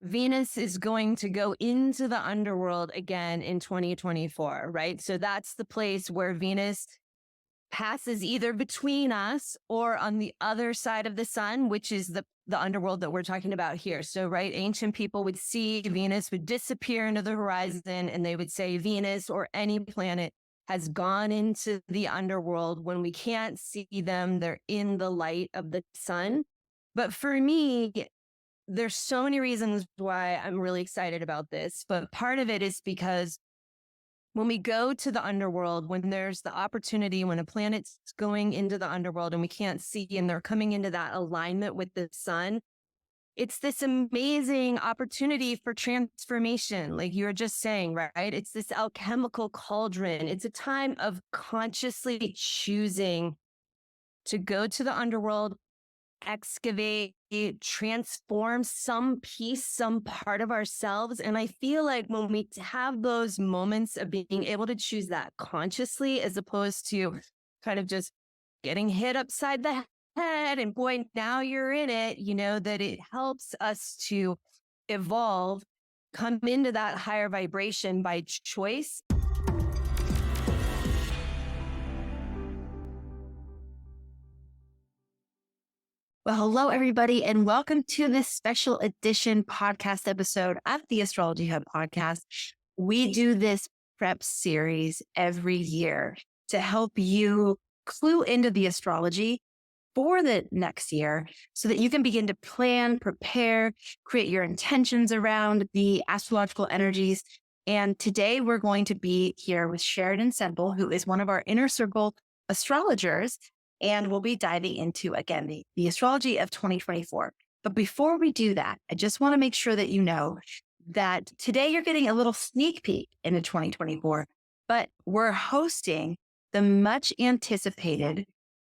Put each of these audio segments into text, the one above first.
Venus is going to go into the underworld again in 2024, right? So that's the place where Venus passes either between us or on the other side of the sun, which is the underworld that we're talking about here. So, right, ancient people would see Venus would disappear into the horizon and they would say Venus or any planet has gone into the underworld. When we can't see them, they're in the light of the sun. But for me, there's so many reasons why I'm really excited about this, but part of it is because when we go to the underworld, when there's the opportunity, when a planet's going into the underworld and we can't see, and they're coming into that alignment with the sun, it's this amazing opportunity for transformation. Like you were just saying, right? It's this alchemical cauldron. It's a time of consciously choosing to go to the underworld, excavate, transform some piece, some part of ourselves. And I feel like when we have those moments of being able to choose that consciously, as opposed to kind of just getting hit upside the head and boy, now you're in it, that it helps us to evolve, come into that higher vibration by choice. Well, hello, everybody, and welcome to this special edition podcast episode of the Astrology Hub podcast. We do this prep series every year to help you clue into the astrology for the next year so that you can begin to plan, prepare, create your intentions around the astrological energies. And today we're going to be here with Sheridan Semple, who is one of our inner circle astrologers. And we'll be diving into, again, the astrology of 2024. But before we do that, I just want to make sure that you know that today you're getting a little sneak peek into 2024, but we're hosting the much anticipated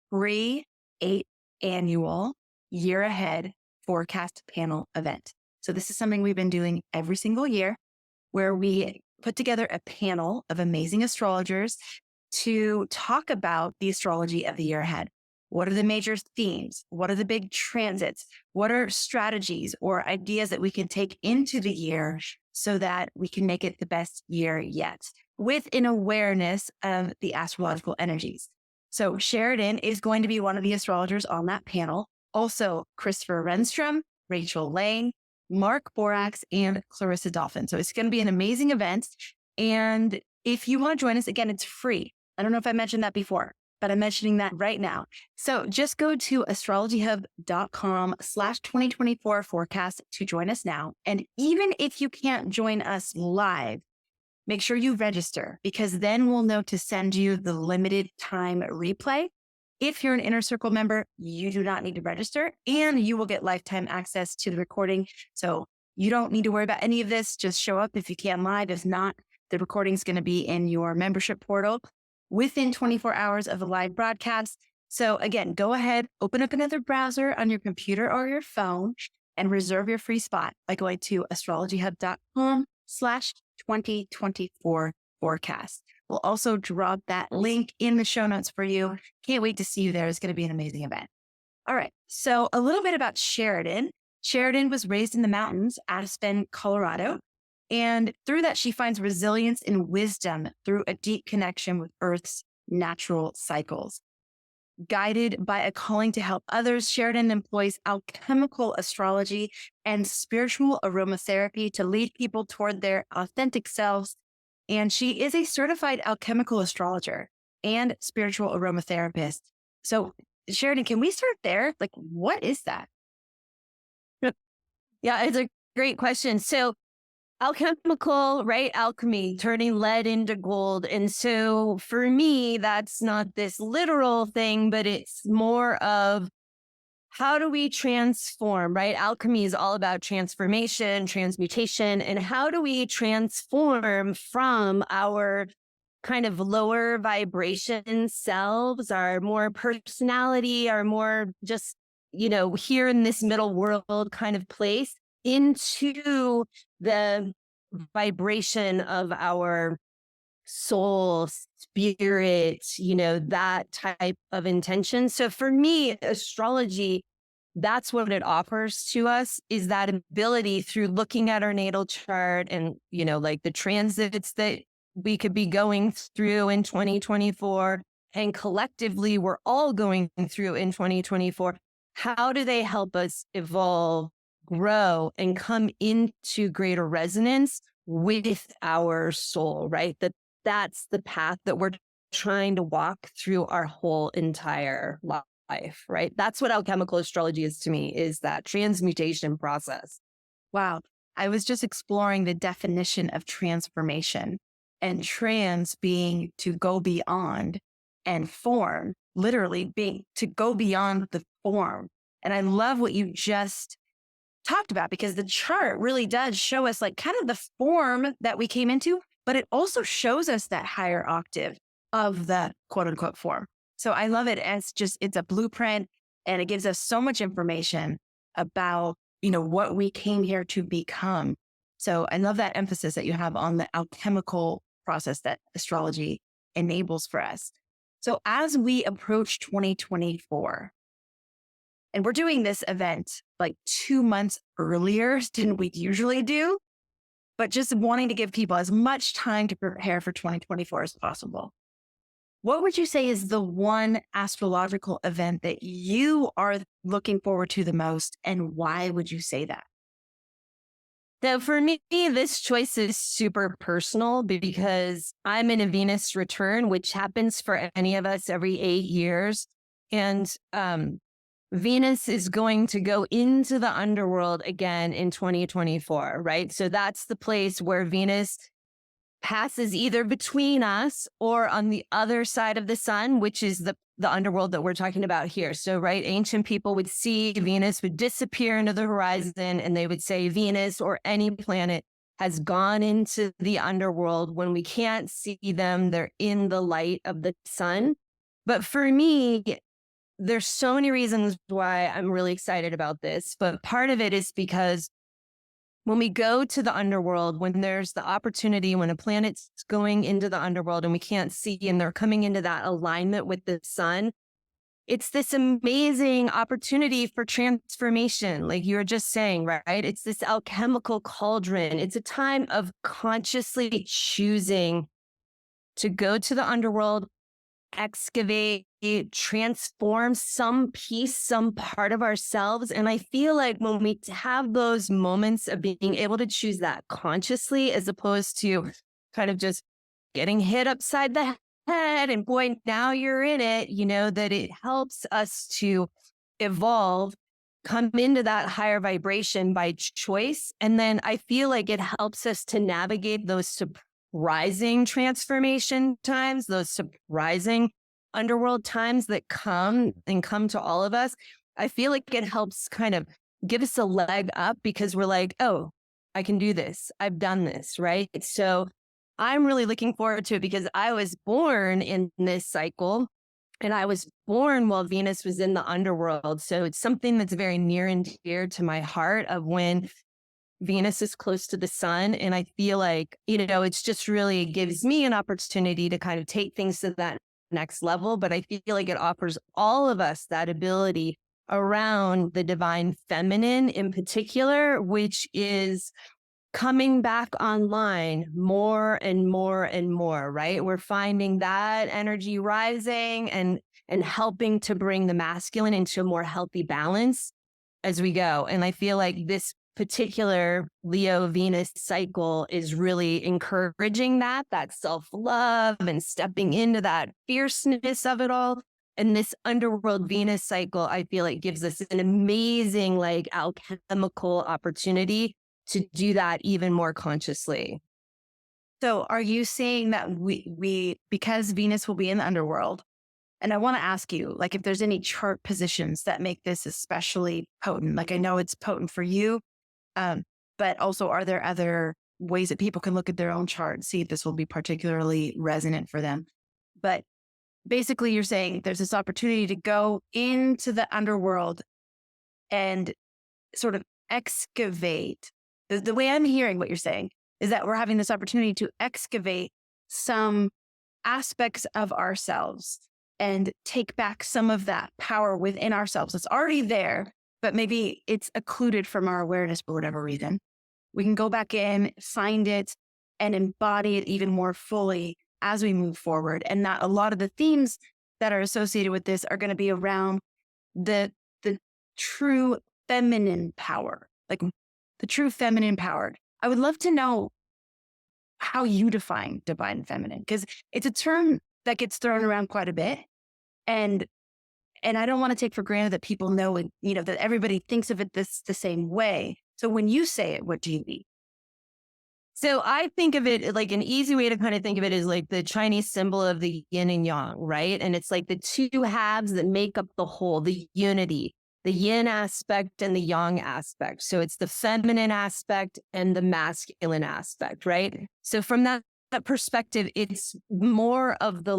free 8th annual year ahead forecast panel event. So this is something we've been doing every single year where we put together a panel of amazing astrologers to talk about the astrology of the year ahead. What are the major themes? What are the big transits? What are strategies or ideas that we can take into the year so that we can make it the best year yet with an awareness of the astrological energies? So Sheridan is going to be one of the astrologers on that panel. Also, Christopher Renstrom, Rachel Lane, Mark Borax, and Clarissa Dolphin. So it's going to be an amazing event. And if you want to join us, again, it's free. I don't know if I mentioned that before, but I'm mentioning that right now. So just go to astrologyhub.com/2024 forecast to join us now. And even if you can't join us live, make sure you register because then we'll know to send you the limited time replay. If you're an Inner Circle member, you do not need to register and you will get lifetime access to the recording. So you don't need to worry about any of this. Just show up if you can live. If not, the recording is going to be in your membership portal within 24 hours of the live broadcast. So again, go ahead, open up another browser on your computer or your phone and reserve your free spot by going to astrologyhub.com/2024 forecast. We'll also drop that link in the show notes for you. Can't wait to see you there. It's going to be an amazing event. All right. So a little bit about Sheridan. Sheridan was raised in the mountains, Aspen, Colorado. And through that, she finds resilience and wisdom through a deep connection with Earth's natural cycles. Guided by a calling to help others, Sheridan employs alchemical astrology and spiritual aromatherapy to lead people toward their authentic selves. And she is a certified alchemical astrologer and spiritual aromatherapist. So, Sheridan, can we start there? Like, what is that? Yeah, it's a great question. So, alchemical, right? Alchemy, turning lead into gold. And so for me, that's not this literal thing, but it's more of how do we transform, right? Alchemy is all about transformation, transmutation, and how do we transform from our kind of lower vibration selves, our more personality, our more just, here in this middle world kind of place into the vibration of our soul, spirit, that type of intention. So for me, astrology that's what it offers to us, is that ability through looking at our natal chart and, like the transits that we could be going through in 2024, and collectively we're all going through in 2024. How do they help us evolve, grow, and come into greater resonance with our soul, right? That's the path that we're trying to walk through our whole entire life, right? That's what alchemical astrology is to me, is that transmutation process. Wow. I was just exploring the definition of transformation, and trans being to go beyond, and form literally being to go beyond the form. And I love what you just talked about, because the chart really does show us like kind of the form that we came into, but it also shows us that higher octave of the quote unquote form. So I love it as it's a blueprint, and it gives us so much information about, what we came here to become. So I love that emphasis that you have on the alchemical process that astrology enables for us. So as we approach 2024, and we're doing this event like 2 months earlier than we usually do, but just wanting to give people as much time to prepare for 2024 as possible. What would you say is the one astrological event that you are looking forward to the most, and why would you say that? So for me, this choice is super personal because I'm in a Venus return, which happens for any of us every 8 years. And Venus is going to go into the underworld again in 2024, right? So that's the place where Venus passes either between us or on the other side of the sun, which is the underworld that we're talking about here. So, right, ancient people would see Venus would disappear into the horizon, and they would say Venus or any planet has gone into the underworld. When we can't see them, they're in the light of the sun. But for me, there's so many reasons why I'm really excited about this. But part of it is because when we go to the underworld, when there's the opportunity, when a planet's going into the underworld and we can't see, and they're coming into that alignment with the sun, it's this amazing opportunity for transformation. Like you were just saying, right? It's this alchemical cauldron. It's a time of consciously choosing to go to the underworld, excavate, transform some piece, some part of ourselves. And I feel like when we have those moments of being able to choose that consciously, as opposed to kind of just getting hit upside the head and boy, now you're in it, that it helps us to evolve, come into that higher vibration by choice. And then I feel like it helps us to navigate those surprising transformation times, those surprising underworld times that come to all of us. I feel like it helps kind of give us a leg up, because we're like, oh, I can do this. I've done this, right? So I'm really looking forward to it, because I was born in this cycle, and I was born while Venus was in the underworld. So it's something that's very near and dear to my heart, of when Venus is close to the sun. And I feel like, it's just really gives me an opportunity to kind of take things to that next level. But I feel like it offers all of us that ability around the divine feminine in particular, which is coming back online more and more and more, right? We're finding that energy rising and helping to bring the masculine into a more healthy balance as we go. And I feel like this particular Leo Venus cycle is really encouraging that self-love and stepping into that fierceness of it all. And this underworld Venus cycle, I feel like gives us an amazing like alchemical opportunity to do that even more consciously. So are you saying that we because Venus will be in the underworld, and I want to ask you, like, if there's any chart positions that make this especially potent? Like, I know it's potent for you, but also are there other ways that people can look at their own chart and see if this will be particularly resonant for them? But basically, you're saying there's this opportunity to go into the underworld and sort of excavate. The way I'm hearing what you're saying is that we're having this opportunity to excavate some aspects of ourselves and take back some of that power within ourselves that's already there, but maybe it's occluded from our awareness for whatever reason. We can go back in, find it, and embody it even more fully as we move forward. And that a lot of the themes that are associated with this are going to be around the true feminine power, like the true feminine power. I would love to know how you define divine feminine, because it's a term that gets thrown around quite a bit. And I don't want to take for granted that people know it, that everybody thinks of it the same way. So when you say it, what do you mean? So I think of it like an easy way to kind of think of it is like the Chinese symbol of the yin and yang, right? And it's like the two halves that make up the whole, the unity, the yin aspect and the yang aspect. So it's the feminine aspect and the masculine aspect, right? So from that perspective, it's more of the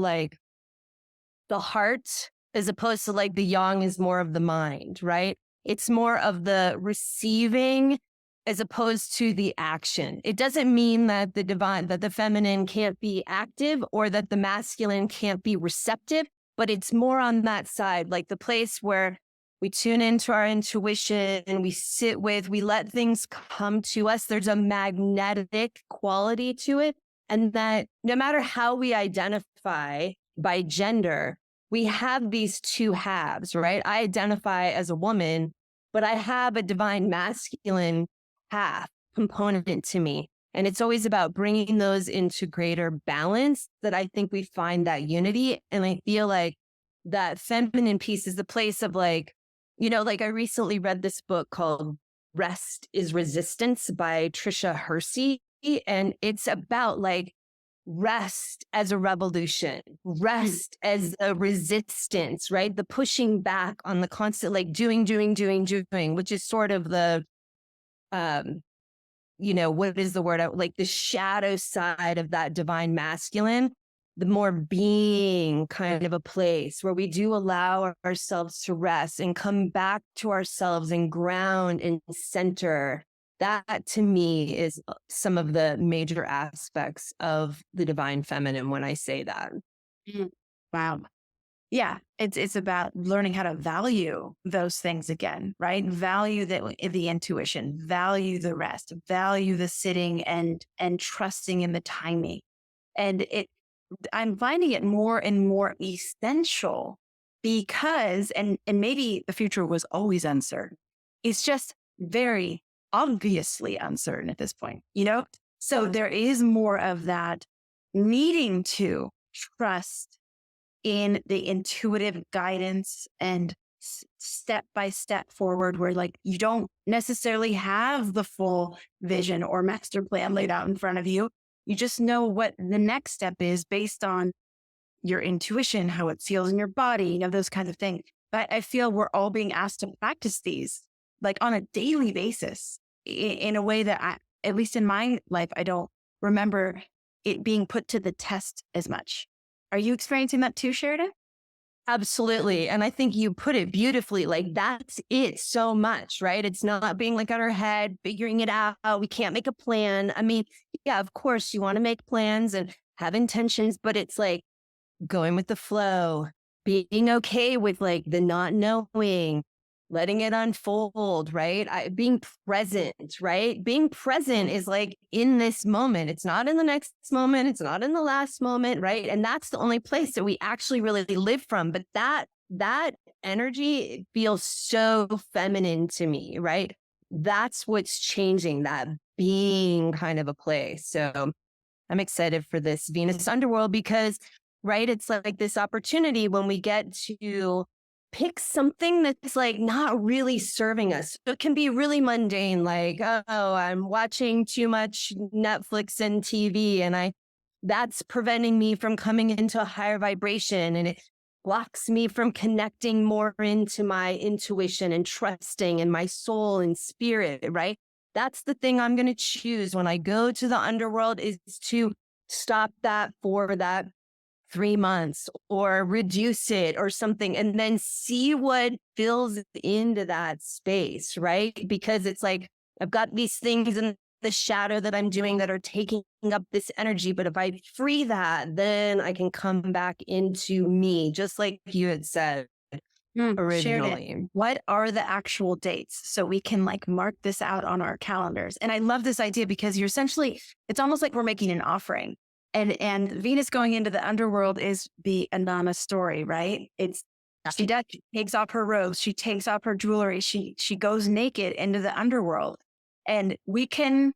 heart as opposed to like the yang is more of the mind, right? It's more of the receiving as opposed to the action. It doesn't mean that the feminine can't be active or that the masculine can't be receptive, but it's more on that side, like the place where we tune into our intuition and we let things come to us. There's a magnetic quality to it. And that no matter how we identify by gender, we have these two halves, right? I identify as a woman, but I have a divine masculine half component to me. And it's always about bringing those into greater balance that I think we find that unity. And I feel like that feminine piece is the place of I recently read this book called Rest is Resistance by Trisha Hersey. And it's about rest as a revolution, rest as a resistance, right? The pushing back on the constant, doing, which is sort of the, what is the word? The shadow side of that divine masculine, the more being kind of a place where we do allow ourselves to rest and come back to ourselves and ground and center. That to me is some of the major aspects of the divine feminine when I say that. Wow. Yeah, it's about learning how to value those things again, right? Value the intuition, value the rest, value the sitting and trusting in the timing. And I'm finding it more and more essential because, and maybe the future was always uncertain. It's just very obviously uncertain at this point, So there is more of that needing to trust in the intuitive guidance and step by step forward where you don't necessarily have the full vision or master plan laid out in front of you. You just know what the next step is based on your intuition, how it feels in your body, those kinds of things. But I feel we're all being asked to practice these on a daily basis in a way that at least in my life, I don't remember it being put to the test as much. Are you experiencing that too, Sheridan? Absolutely. And I think you put it beautifully. That's it so much, right? It's not being on our head, figuring it out. We can't make a plan. I mean, yeah, of course you want to make plans and have intentions, but it's going with the flow, being okay with the not knowing, letting it unfold, right? Being present, right? Being present is in this moment. It's not in the next moment. It's not in the last moment, right? And that's the only place that we actually really live from. But that energy feels so feminine to me, right? That's what's changing, that being kind of a place. So I'm excited for this Venus Underworld because, right, it's this opportunity when we get to pick something that's not really serving us. So it can be really mundane, I'm watching too much Netflix and TV and that's preventing me from coming into a higher vibration and it blocks me from connecting more into my intuition and trusting in my soul and spirit, right? That's the thing I'm going to choose when I go to the underworld is to stop that for that 3 months or reduce it or something and then see what fills into that space, right? Because it's I've got these things in the shadow that I'm doing that are taking up this energy. But if I free that, then I can come back into me, just like you had said. originally. Sheridan, what are the actual dates so we can like mark this out on our calendars? And I love this idea because you're essentially, it's almost like we're making an offering. And Venus going into the underworld is the Anana story, right? She does, she takes off her robes, she takes off her jewelry, she goes naked into the underworld. And we can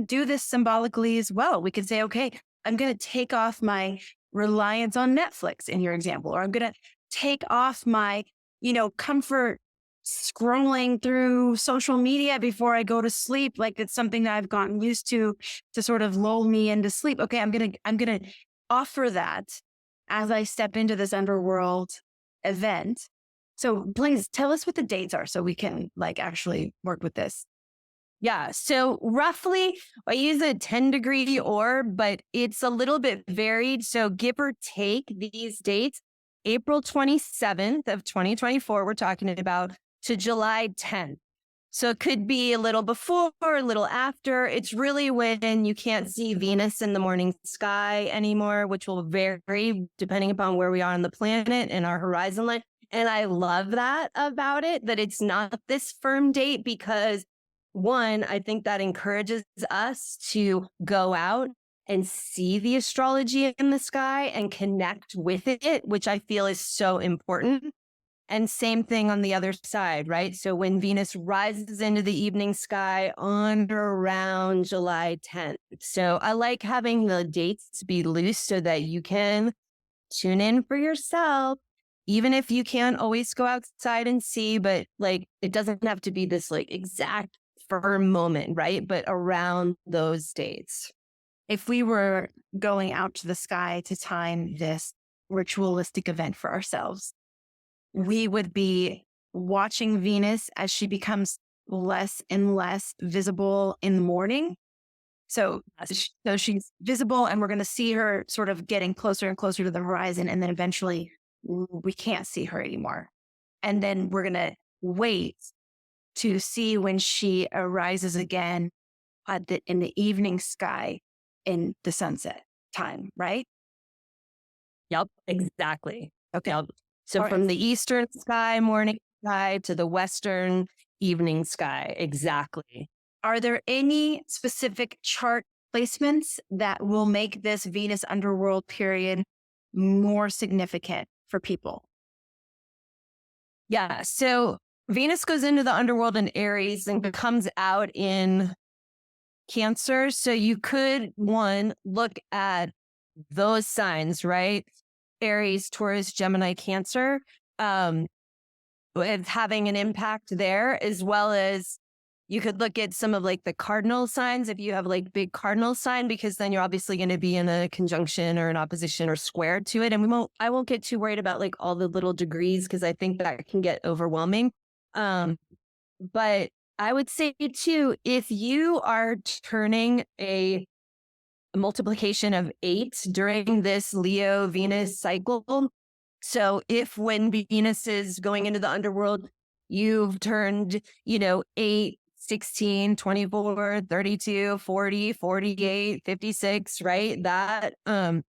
do this symbolically as well. We can say, okay, I'm going to take off my reliance on Netflix in your example, or I'm going to take off my, comfort scrolling through social media before I go to sleep. Like it's something that I've gotten used to sort of lull me into sleep. Okay, I'm going to offer that as I step into this underworld event. So please tell us what the dates are so we can like actually work with this. Yeah. So roughly, I use a 10-degree orb, but it's a little bit varied. So give or take these dates, April 27th of 2024, we're talking about, to July 10th. So it could be a little before, a little after. It's really when you can't see Venus in the morning sky anymore, which will vary depending upon where we are on the planet and our horizon line. And I love that about it, that it's not this firm date, because one, I think that encourages us to go out and see the astrology in the sky and connect with it, which I feel is so important. And same thing on the other side, right? So when Venus rises into the evening sky on or around July 10th. So I like having the dates be loose so that you can tune in for yourself, even if you can't always go outside and see, but like, it doesn't have to be this like exact firm moment, right? But around those dates. If we were going out to the sky to time this ritualistic event for ourselves, we would be watching Venus as she becomes less and less visible in the morning. So she's visible and we're going to see her sort of getting closer and closer to the horizon. And then eventually we can't see her anymore. And then we're going to wait to see when she arises again in the evening sky in the sunset time, right? Yep, exactly. Okay. Yep. So from the eastern sky, morning sky, to the western evening sky. Exactly. Are there any specific chart placements that will make this Venus underworld period more significant for people? Yeah. So Venus goes into the underworld in Aries and comes out in Cancer. So you could, one, look at those signs, right? Aries, Taurus, Gemini, Cancer, with having an impact there, as well as you could look at some of like the cardinal signs if you have like big cardinal sign, because then you're obviously going to be in a conjunction or an opposition or square to it. And I won't get too worried about like all the little degrees, because I think that can get overwhelming. But I would say too, if you are turning a multiplication of 8 during this Leo Venus cycle. So if when Venus is going into the underworld, you've turned, 8, 16, 24, 32, 40, 48, 56, right? That,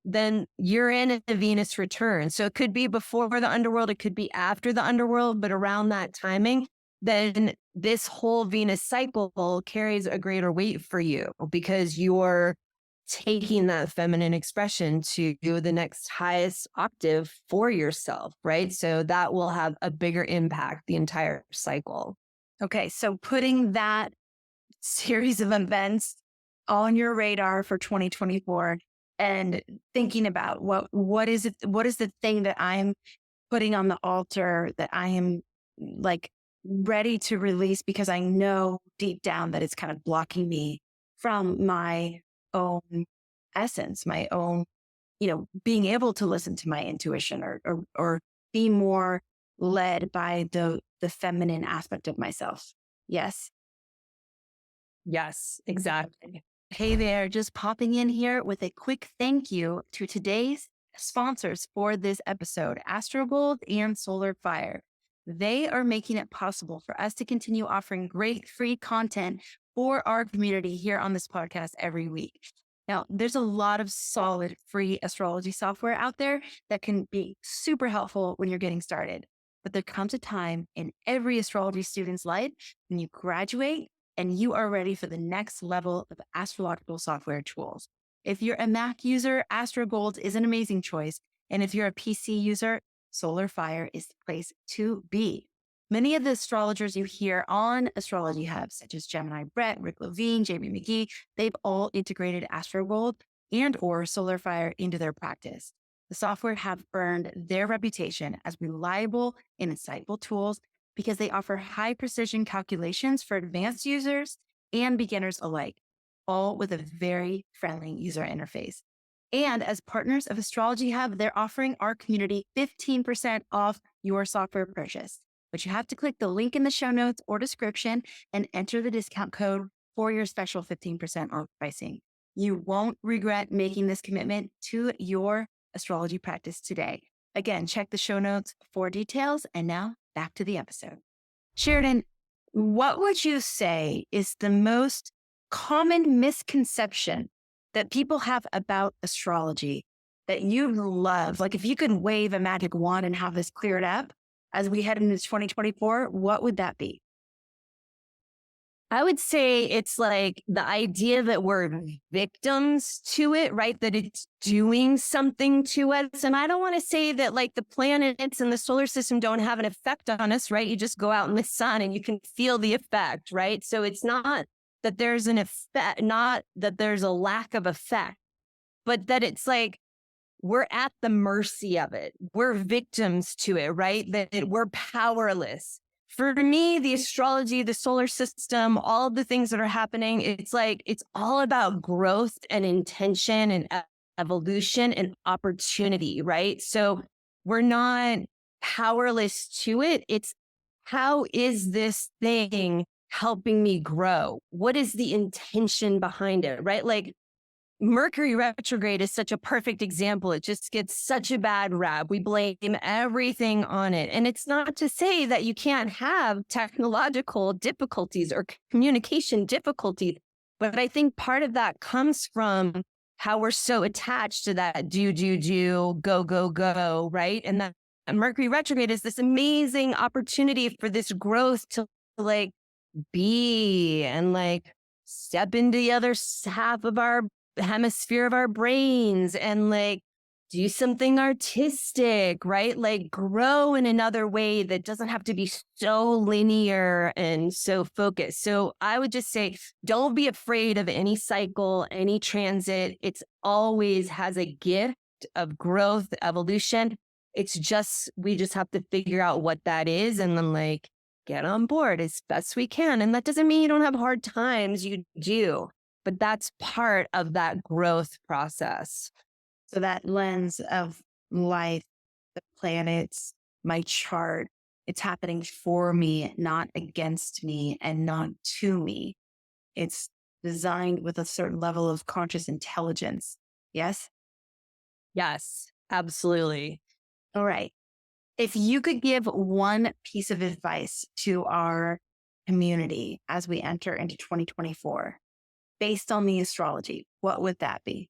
then you're in a Venus return. So it could be before the underworld, it could be after the underworld, but around that timing, then this whole Venus cycle carries a greater weight for you, because you're taking that feminine expression to the next highest octave for yourself, right? So that will have a bigger impact the entire cycle. Okay, so putting that series of events on your radar for 2024 and thinking about what is the thing that I'm putting on the altar that I am like ready to release, because I know deep down that it's kind of blocking me from my own essence, my own, being able to listen to my intuition or be more led by the feminine aspect of myself. Yes. Yes, exactly. Hey there, just popping in here with a quick thank you to today's sponsors for this episode, AstroGold and Solar Fire. They are making it possible for us to continue offering great free content for our community here on this podcast every week. Now, there's a lot of solid free astrology software out there that can be super helpful when you're getting started. but there comes a time in every astrology student's life when you graduate and you are ready for the next level of astrological software tools. If you're a Mac user, AstroGold is an amazing choice. And if you're a PC user, Solar Fire is the place to be. Many of the astrologers you hear on Astrology Hub, such as Gemini Brett, Rick Levine, Jamie McGee, they've all integrated AstroGold and or Solar Fire into their practice. The software have earned their reputation as reliable and insightful tools because they offer high precision calculations for advanced users and beginners alike, all with a very friendly user interface. And as partners of Astrology Hub, they're offering our community 15% off your software purchase. But you have to click the link in the show notes or description and enter the discount code for your special 15% off pricing. You won't regret making this commitment to your astrology practice today. Again, check the show notes for details. And now back to the episode. Sheridan, what would you say is the most common misconception that people have about astrology that you love? Like if you could wave a magic wand and have this cleared up as we head into 2024, what would that be? I would say it's like the idea that we're victims to it, right? That it's doing something to us. And I don't want to say that like the planets and the solar system don't have an effect on us, right? You just go out in the sun and you can feel the effect, right? So it's not that there's an effect, not that there's a lack of effect, but that it's like we're at the mercy of it. We're victims to it, right? That we're powerless. For me, the astrology, the solar system, all of the things that are happening, it's like, it's all about growth and intention and evolution and opportunity, right? So we're not powerless to it. It's how is this thing helping me grow? What is the intention behind it, right? Like Mercury retrograde is such a perfect example. It just gets such a bad rap. We blame everything on it. And it's not to say that you can't have technological difficulties or communication difficulties, but I think part of that comes from how we're so attached to that do, go, right? And that Mercury retrograde is this amazing opportunity for this growth to like be and like step into the other half of our hemisphere of our brains and like do something artistic, right? Like grow in another way that doesn't have to be so linear and so focused. So I would just say, don't be afraid of any cycle, any transit. It's always has a gift of growth, evolution. It's just, we just have to figure out what that is and then like get on board as best we can. And that doesn't mean you don't have hard times. You do. But that's part of that growth process. So that lens of life, the planets, my chart, it's happening for me, not against me and not to me. It's designed with a certain level of conscious intelligence. Yes? Yes, absolutely. All right. If you could give one piece of advice to our community as we enter into 2024, based on the astrology, what would that be?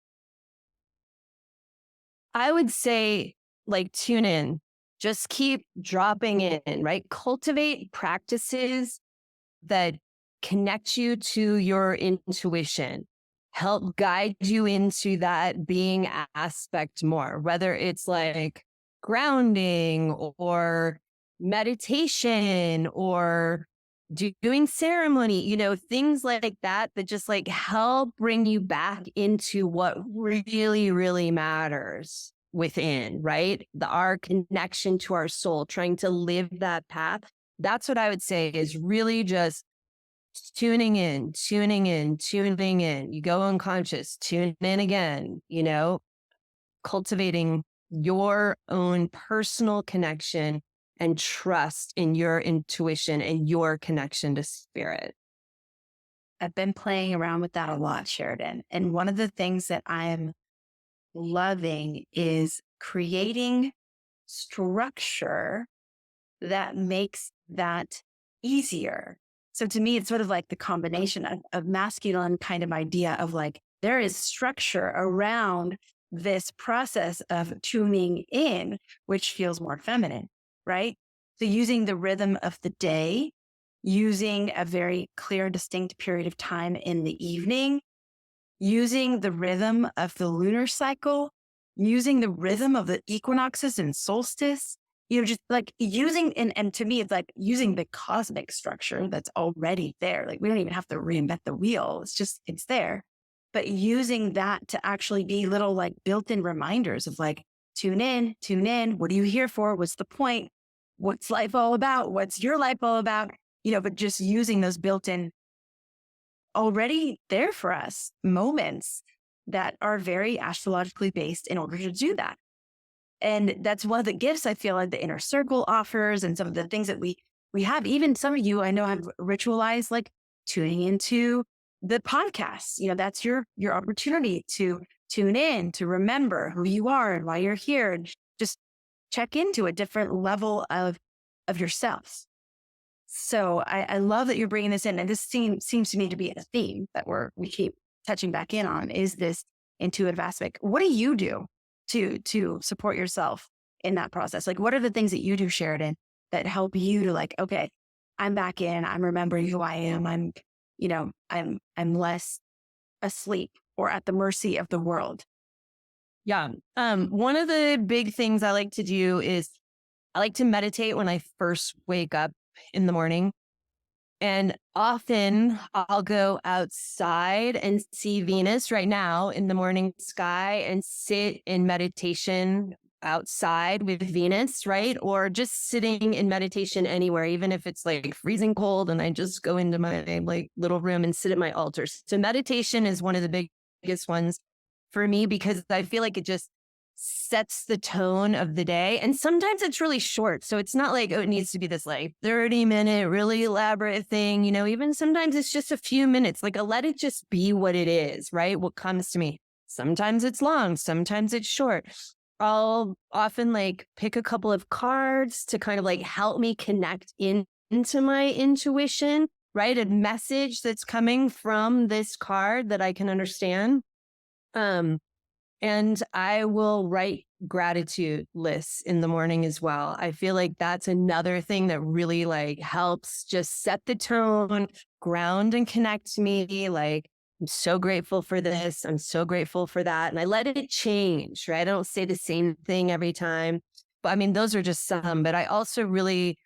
I would say like tune in, just keep dropping in, right? Cultivate practices that connect you to your intuition, help guide you into that being aspect more, whether it's like grounding or meditation or doing ceremony, you know, things like that, that just like help bring you back into what really, really matters within, right? Our connection to our soul, trying to live that path. That's what I would say is really just tuning in, tuning in, tuning in. You go unconscious, tune in again, you know, cultivating your own personal connection and trust in your intuition and your connection to spirit. I've been playing around with that a lot, Sheridan. And one of the things that I'm loving is creating structure that makes that easier. So to me, it's sort of like the combination of masculine kind of idea of like, there is structure around this process of tuning in, which feels more feminine, right? So using the rhythm of the day, using a very clear, distinct period of time in the evening, using the rhythm of the lunar cycle, using the rhythm of the equinoxes and solstice, just like using, and to me, it's like using the cosmic structure that's already there. Like we don't even have to reinvent the wheel. It's there. But using that to actually be little like built-in reminders of like, tune in, tune in. What are you here for? What's the point? What's life all about? What's your life all about? But just using those built-in, already there for us moments that are very astrologically based in order to do that. And that's one of the gifts I feel like the inner circle offers, and some of the things that we have. Even some of you I know have ritualized like tuning into the podcast. That's your opportunity to tune in, to remember who you are and why you're here, and just check into a different level of yourself. So I love that you're bringing this in. And this seems to me to be a theme that we keep touching back in on, is this intuitive aspect. What do you do to support yourself in that process? Like, what are the things that you do, Sheridan, that help you to like, okay, I'm back in, I'm remembering who I am. I'm less asleep or at the mercy of the world. Yeah. One of the big things I like to do is I like to meditate when I first wake up in the morning. And often I'll go outside and see Venus right now in the morning sky and sit in meditation outside with Venus, right? Or just sitting in meditation anywhere, even if it's like freezing cold, and I just go into my like little room and sit at my altar. So meditation is one of the biggest ones for me, because I feel like it just sets the tone of the day. And sometimes it's really short. So it's not like, oh, it needs to be this like 30-minute, really elaborate thing. Even sometimes it's just a few minutes, like let it just be what it is, right? What comes to me. Sometimes it's long, sometimes it's short. I'll often like pick a couple of cards to kind of like help me connect into my intuition, right? A message that's coming from this card that I can understand. And I will write gratitude lists in the morning as well. I feel like that's another thing that really like helps just set the tone, ground and connect me. Like, I'm so grateful for this. I'm so grateful for that. And I let it change, right? I don't say the same thing every time. But I mean, those are just some, but I also really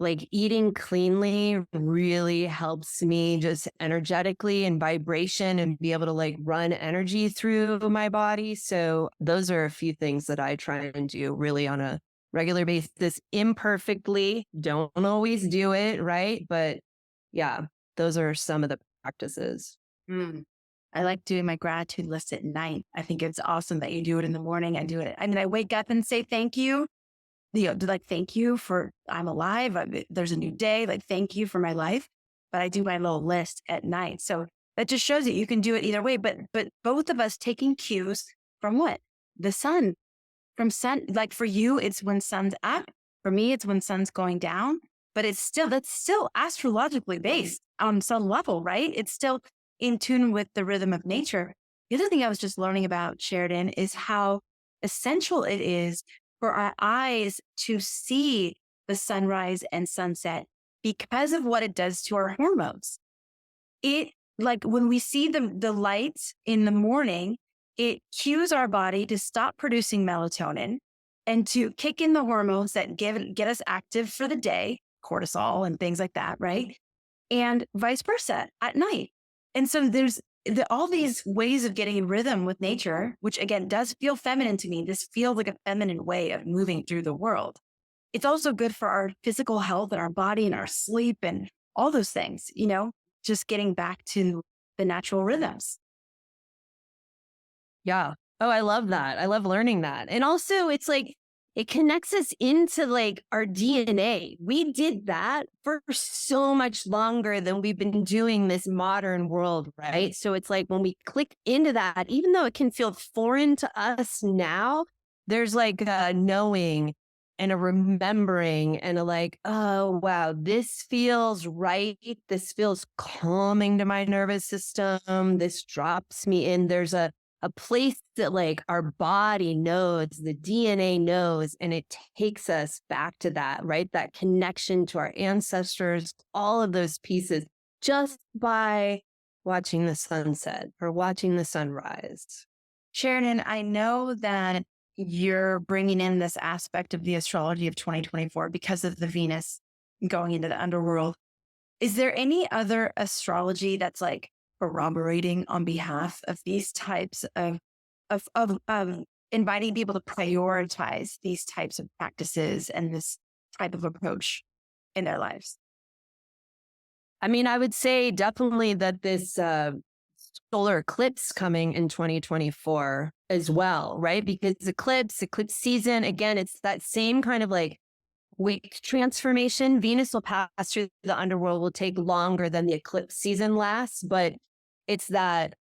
like eating cleanly really helps me just energetically and vibration, and be able to like run energy through my body. So those are a few things that I try and do really on a regular basis, imperfectly. Don't always do it, right? But yeah, those are some of the practices. I like doing my gratitude list at night. I think it's awesome that you do it in the morning. I do it. I mean, I wake up and say thank you. Like, thank you for I'm alive. There's a new day. Like, thank you for my life. But I do my little list at night. So that just shows that you can do it either way. But both of us taking cues from what? The sun. From sun. Like for you, it's when sun's up. For me, it's when sun's going down. But that's still astrologically based on some level, right? It's still in tune with the rhythm of nature. The other thing I was just learning about, Sheridan, is how essential it is for our eyes to see the sunrise and sunset because of what it does to our hormones. It, like when we see the lights in the morning, it cues our body to stop producing melatonin and to kick in the hormones that get us active for the day, cortisol and things like that, right? And vice versa at night. And so there's all these ways of getting in rhythm with nature, which again does feel feminine to me. This feels like a feminine way of moving through the world. It's also good for our physical health and our body and our sleep and all those things, just getting back to the natural rhythms. Yeah. Oh, I love that. I love learning that. And also it's like, it connects us into like our DNA. We did that for so much longer than we've been doing this modern world, right? So it's like when we click into that, even though it can feel foreign to us now, there's like a knowing and a remembering and a like, oh, wow, this feels right. This feels calming to my nervous system. This drops me in. There's a a place that like our body knows, the DNA knows, and it takes us back to that, right? That connection to our ancestors, all of those pieces, just by watching the sunset or watching the sunrise. Sheridan, I know that you're bringing in this aspect of the astrology of 2024 because of the Venus going into the underworld. Is there any other astrology that's like corroborating on behalf of these types of inviting people to prioritize these types of practices and this type of approach in their lives? I mean, I would say definitely that this solar eclipse coming in 2024 as well, right? Because eclipse season, again, it's that same kind of like week transformation. Venus will pass through the underworld, will take longer than the eclipse season lasts, but it's that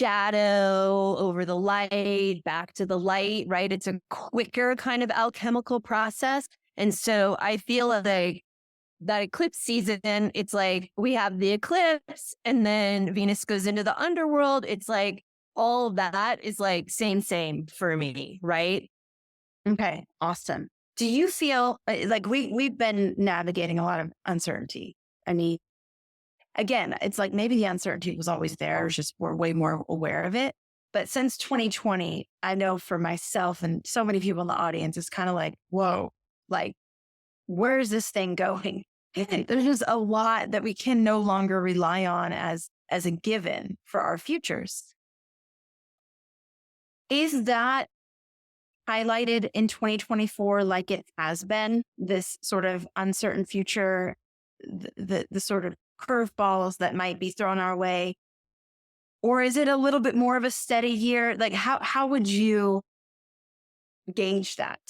shadow over the light, back to the light, right? It's a quicker kind of alchemical process. And so I feel like that eclipse season, it's like we have the eclipse and then Venus goes into the underworld. It's like all of that is like same for me, right? Okay, awesome. Do you feel like we've been navigating a lot of uncertainty? I mean, again, it's like maybe the uncertainty was always there, it's just we're way more aware of it. But since 2020, I know for myself and so many people in the audience, it's kind of like, whoa, like, where is this thing going? There's just a lot that we can no longer rely on as a given for our futures. Is that highlighted in 2024 like it has been, this sort of uncertain future, the sort of curveballs that might be thrown our way? Or is it a little bit more of a steady year? Like how would you gauge that?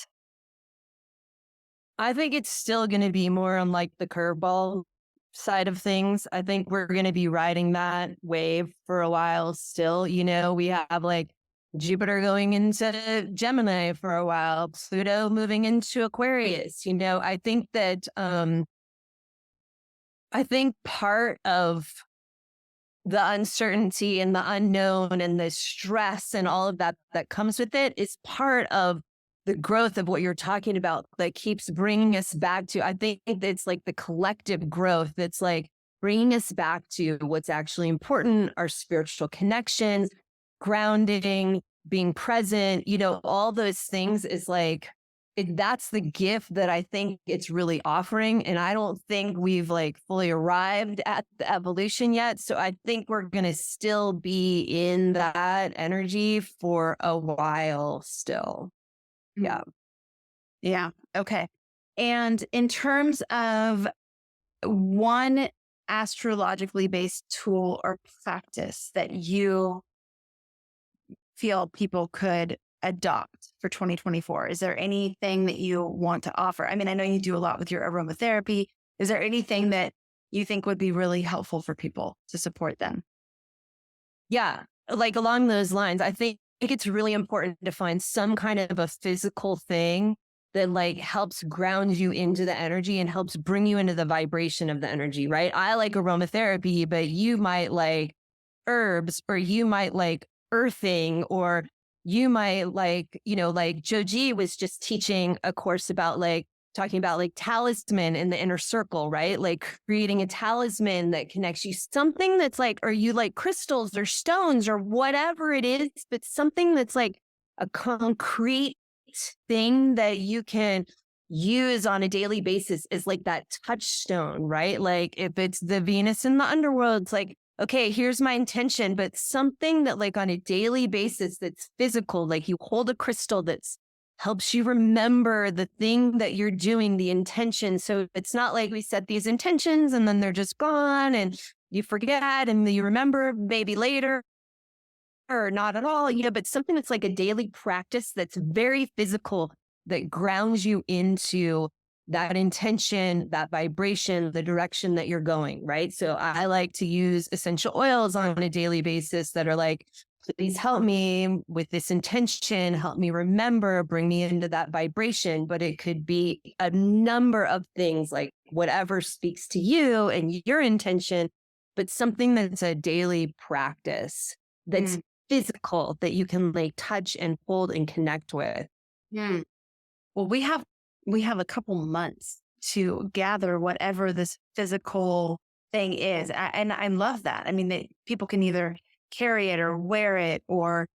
I think it's still going to be more on like the curveball side of things. I think we're going to be riding that wave for a while still. You know, we have like Jupiter going into Gemini for a while, Pluto moving into Aquarius. You know, I think that I think part of the uncertainty and the unknown and the stress and all of that that comes with it is part of the growth of what you're talking about that keeps bringing us back to, I think it's like the collective growth that's like bringing us back to what's actually important, our spiritual connections, grounding, being present, you know, all those things is like, that's the gift that I think it's really offering. And I don't think we've like fully arrived at the evolution yet. So I think we're going to still be in that energy for a while still. Yeah. Yeah. Okay. And in terms of one astrologically based tool or practice that you feel people could adopt for 2024, is there anything that you want to offer? I mean, I know you do a lot with your aromatherapy. Is there anything that you think would be really helpful for people to support them? Yeah. Like along those lines, I think it's really important to find some kind of a physical thing that like helps ground you into the energy and helps bring you into the vibration of the energy, right? I like aromatherapy, but you might like herbs, or you might like earthing, or you might like, you know, like Joji was just teaching a course about like talking about like talisman in the inner circle, right? Like creating a talisman that connects you, something that's like, or you like crystals or stones or whatever it is, but something that's like a concrete thing that you can use on a daily basis is like that touchstone, right? Like if it's the Venus in the underworld, it's like, okay, here's my intention, but something that like on a daily basis that's physical, like you hold a crystal that's helps you remember the thing that you're doing, the intention. So it's not like we set these intentions and then they're just gone and you forget and you remember maybe later or not at all, you know, but something that's like a daily practice that's very physical that grounds you into that intention, that vibration, the direction that you're going, right? So I like to use essential oils on a daily basis that are like, please help me with this intention, help me remember, bring me into that vibration. But it could be a number of things, like whatever speaks to you and your intention, but something that's a daily practice that's physical that you can like touch and hold and connect with? Hmm. Well, we have a couple months to gather whatever this physical thing is. And I love that. I mean, people can either carry it or wear it or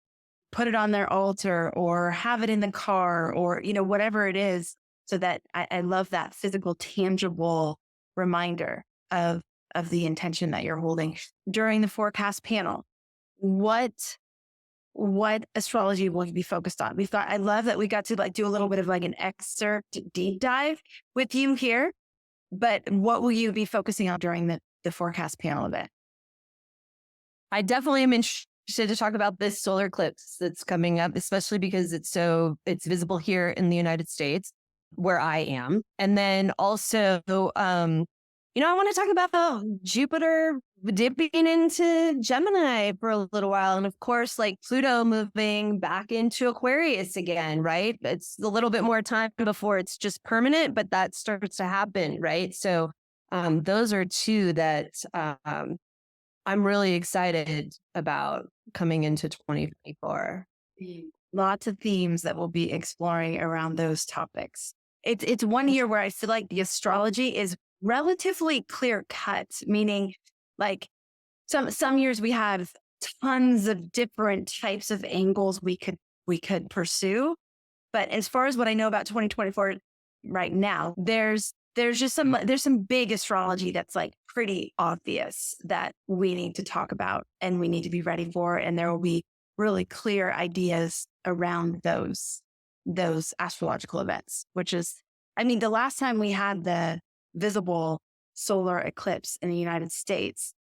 put it on their altar or have it in the car or, whatever it is. So that I love that physical, tangible reminder of the intention that you're holding during the forecast panel. What astrology will you be focused on? I love that we got to like do a little bit of like an excerpt deep dive with you here, but what will you be focusing on during the forecast panel event? I definitely am interested to talk about this solar eclipse that's coming up, especially because it's visible here in the United States where I am. And then also, I want to talk about Jupiter dipping into Gemini for a little while. And of course, like Pluto moving back into Aquarius again, right? It's a little bit more time before it's just permanent, but that starts to happen, right? So those are two that I'm really excited about coming into 2024. Lots of themes that we'll be exploring around those topics. It's one year where I feel like the astrology is relatively clear cut, meaning like some years we have tons of different types of angles we could pursue. But as far as what I know about 2024 right now, there's some big astrology that's like pretty obvious that we need to talk about and we need to be ready for. And there will be really clear ideas around those astrological events, which is, I mean, the last time we had the visible solar eclipse in the United States,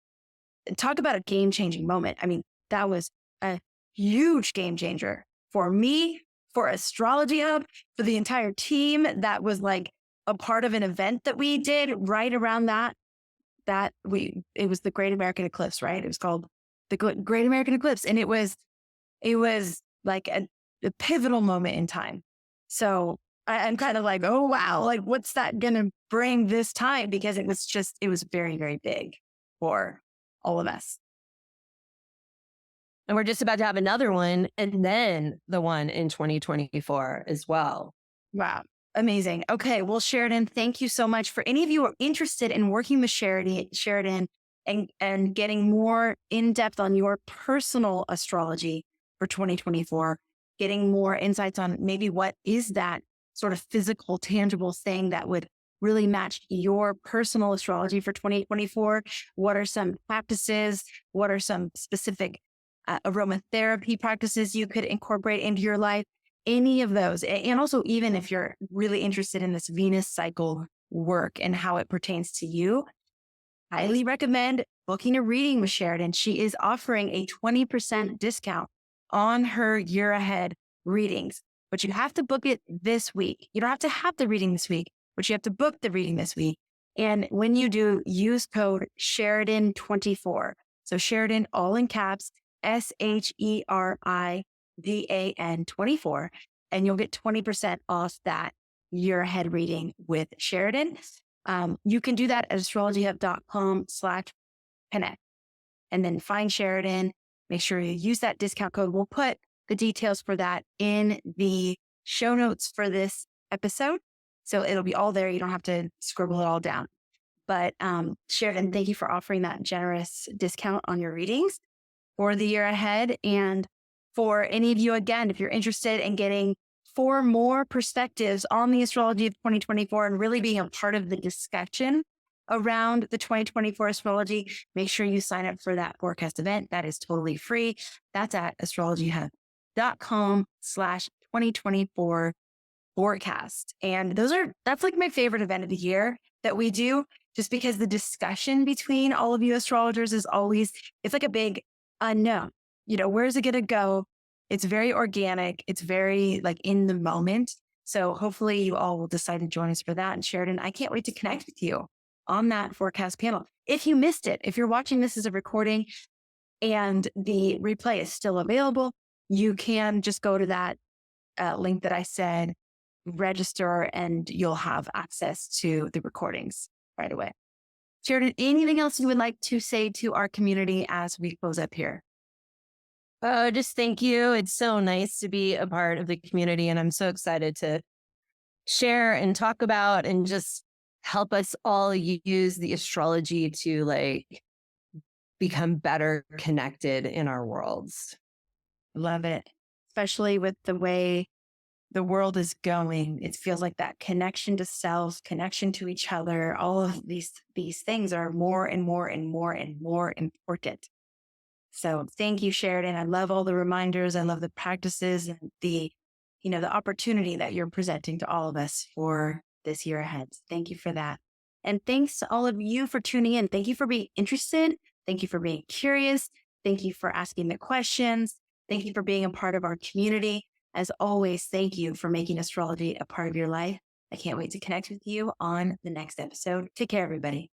talk about a game-changing moment. I mean, that was a huge game changer for me, for Astrology Hub, for the entire team. That was like a part of an event that we did right around it was the Great American Eclipse, right? It was called the Great American Eclipse. And it was like a pivotal moment in time. So I'm kind of like, oh, wow, like what's that going to bring this time? Because it was very, very big for all of us. And we're just about to have another one and then the one in 2024 as well. Wow. Amazing. Okay. Well, Sheridan, thank you so much. For any of you who are interested in working with Sheridan and getting more in depth on your personal astrology for 2024, getting more insights on maybe what is that sort of physical, tangible thing that would really match your personal astrology for 2024. What are some practices? What are some specific aromatherapy practices you could incorporate into your life? Any of those. And also, even if you're really interested in this Venus cycle work and how it pertains to you, highly recommend booking a reading with Sheridan. She is offering a 20% discount on her year ahead readings, but you have to book it this week. You don't have to have the reading this week, but you have to book the reading this week. And when you do, use code Sheridan24. So Sheridan, all in caps, SHERIDAN 24, and you'll get 20% off that year ahead reading with Sheridan. You can do that at astrologyhub.com/connect and then find Sheridan. Make sure you use that discount code. We'll put the details for that in the show notes for this episode. So it'll be all there. You don't have to scribble it all down. But Sheridan, thank you for offering that generous discount on your readings for the year ahead. And for any of you, again, if you're interested in getting 4 more perspectives on the astrology of 2024 and really being a part of the discussion around the 2024 astrology, make sure you sign up for that forecast event. That is totally free. That's at astrologyhub.com/2024 forecast. And that's like my favorite event of the year that we do, just because the discussion between all of you astrologers is always, it's like a big unknown. Where's it going to go? It's very organic. It's very like in the moment. So hopefully you all will decide to join us for that. And Sheridan, I can't wait to connect with you on that forecast panel. If you missed it, if you're watching this as a recording and the replay is still available, you can just go to that link that I said, register, and you'll have access to the recordings right away. Sheridan, anything else you would like to say to our community as we close up here? Oh, just thank you. It's so nice to be a part of the community. And I'm so excited to share and talk about and just help us all use the astrology to like become better connected in our worlds. Love it. Especially with the way the world is going. It feels like that connection to self, connection to each other, all of these things are more and more and more and more important. So thank you, Sheridan. I love all the reminders. I love the practices and the opportunity that you're presenting to all of us for this year ahead. Thank you for that. And thanks to all of you for tuning in. Thank you for being interested. Thank you for being curious. Thank you for asking the questions. Thank you for being a part of our community. As always, thank you for making astrology a part of your life. I can't wait to connect with you on the next episode. Take care, everybody.